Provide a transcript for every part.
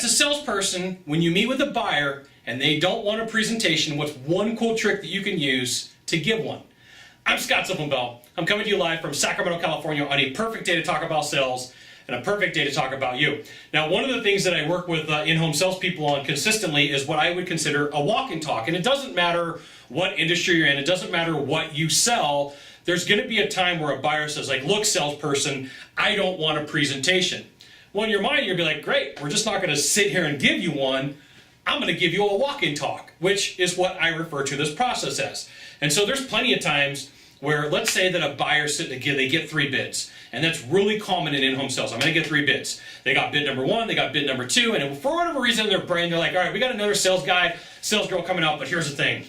a salesperson, when you meet with a buyer and they don't want a presentation, what's one cool trick that you can use to give one? I'm Scott Sylvan Bell. I'm coming to you live from Sacramento, California on a perfect day to talk about sales and a perfect day to talk about you. Now, one of the things that I work with in-home salespeople on consistently is what I would consider a walk and talk. And it doesn't matter what industry you're in. It doesn't matter what you sell. There's going to be a time where a buyer says, like, look, salesperson, I don't want a presentation. Well, in your mind, you're going to be like, great, we're just not going to sit here and give you one. I'm going to give you a walk and talk, which is what I refer to this process as. And so there's plenty of times where, let's say that a buyer they get 3 bids, and that's really common in in-home sales. I'm going to get 3 bids. They got bid number 1, they got bid number 2, and for whatever reason in their brain, they're like, all right, we got another sales guy, sales girl coming out, but here's the thing.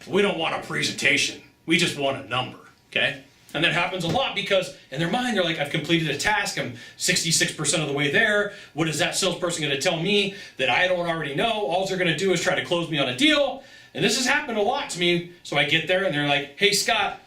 We don't want a presentation. We just want a number, okay? And that happens a lot because in their mind, they're like, I've completed a task, I'm 66% of the way there. What is that salesperson going to tell me that I don't already know? All they're going to do is try to close me on a deal. And this has happened a lot to me. So I get there and they're like, hey, Scott,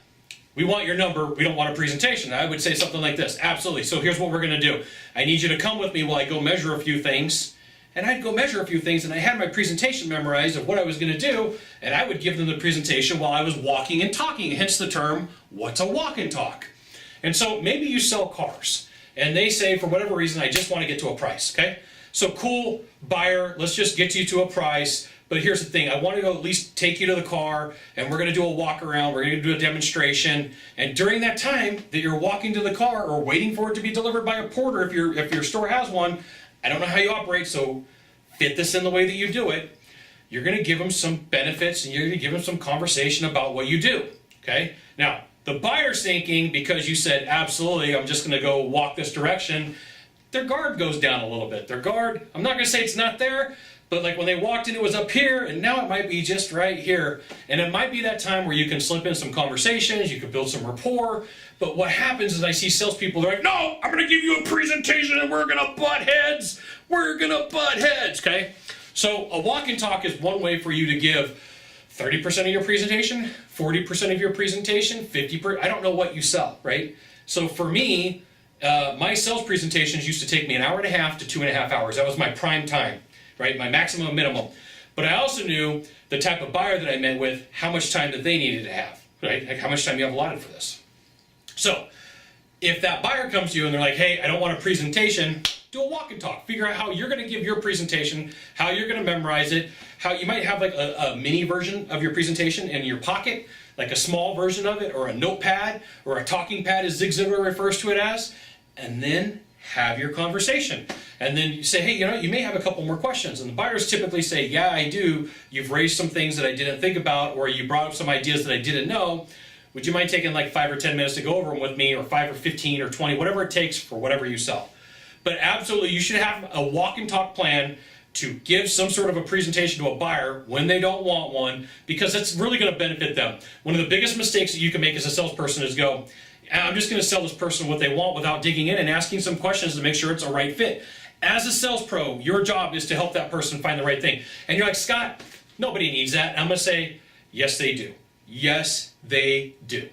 we want your number. We don't want a presentation. I would say something like this. Absolutely. So here's what we're going to do. I need you to come with me while I go measure a few things. And I'd go measure a few things, and I had my presentation memorized of what I was going to do, and I would give them the presentation while I was walking and talking, hence the term, what's a walk and talk? And so maybe you sell cars, and they say, for whatever reason, I just want to get to a price, okay? So cool, buyer, let's just get you to a price, but here's the thing, I want to go at least take you to the car, and we're going to do a walk around, we're going to do a demonstration, and during that time that you're walking to the car or waiting for it to be delivered by a porter, if your store has one, I don't know how you operate, so fit this in the way that you do it. You're going to give them some benefits and you're going to give them some conversation about what you do, okay? Now, the buyer's thinking, because you said, absolutely, I'm just going to go walk this direction, their guard goes down a little bit. Their guard, I'm not going to say it's not there, but like when they walked in, it was up here, and now it might be just right here. And it might be that time where you can slip in some conversations, you can build some rapport. But what happens is I see salespeople, they're like, no, I'm going to give you a presentation and we're going to butt heads. We're going to butt heads, okay? So a walk and talk is one way for you to give 30% of your presentation, 40% of your presentation, 50%, I don't know what you sell, right? So for me, my sales presentations used to take me 1.5 hours to 2.5 hours. That was my prime time, right? My maximum minimum. But I also knew the type of buyer that I met with, how much time that they needed to have, right? Like how much time you have allotted for this. So if that buyer comes to you and they're like, hey, I don't want a presentation, do a walk and talk. Figure out how you're going to give your presentation, how you're going to memorize it, how you might have like a mini version of your presentation in your pocket, like a small version of it, or a notepad, or a talking pad as Zig Ziglar refers to it as, and then have your conversation. And then you say, hey, you know, you may have a couple more questions. And the buyers typically say, yeah, I do. You've raised some things that I didn't think about, or you brought up some ideas that I didn't know. Would you mind taking like 5 or 10 minutes to go over them with me, or 5 or 15 or 20, whatever it takes for whatever you sell. But absolutely, you should have a walk and talk plan to give some sort of a presentation to a buyer when they don't want one, because it's really going to benefit them. One of the biggest mistakes that you can make as a salesperson is go, I'm just going to sell this person what they want without digging in and asking some questions to make sure it's a right fit. As a sales pro, your job is to help that person find the right thing. And you're like, Scott, nobody needs that. And I'm going to say, yes, they do. Yes, they do.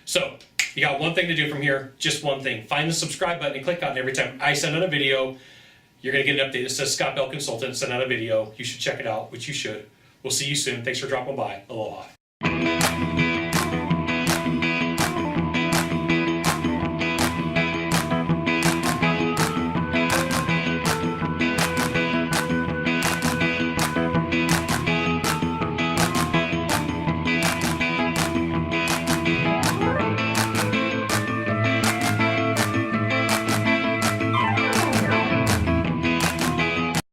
So you got one thing to do from here, just one thing. Find the subscribe button and click on it every time I send out a video. You're going to get an update that says Scott Bell Consultant sent out a video. You should check it out, which you should. We'll see you soon. Thanks for dropping by. Aloha.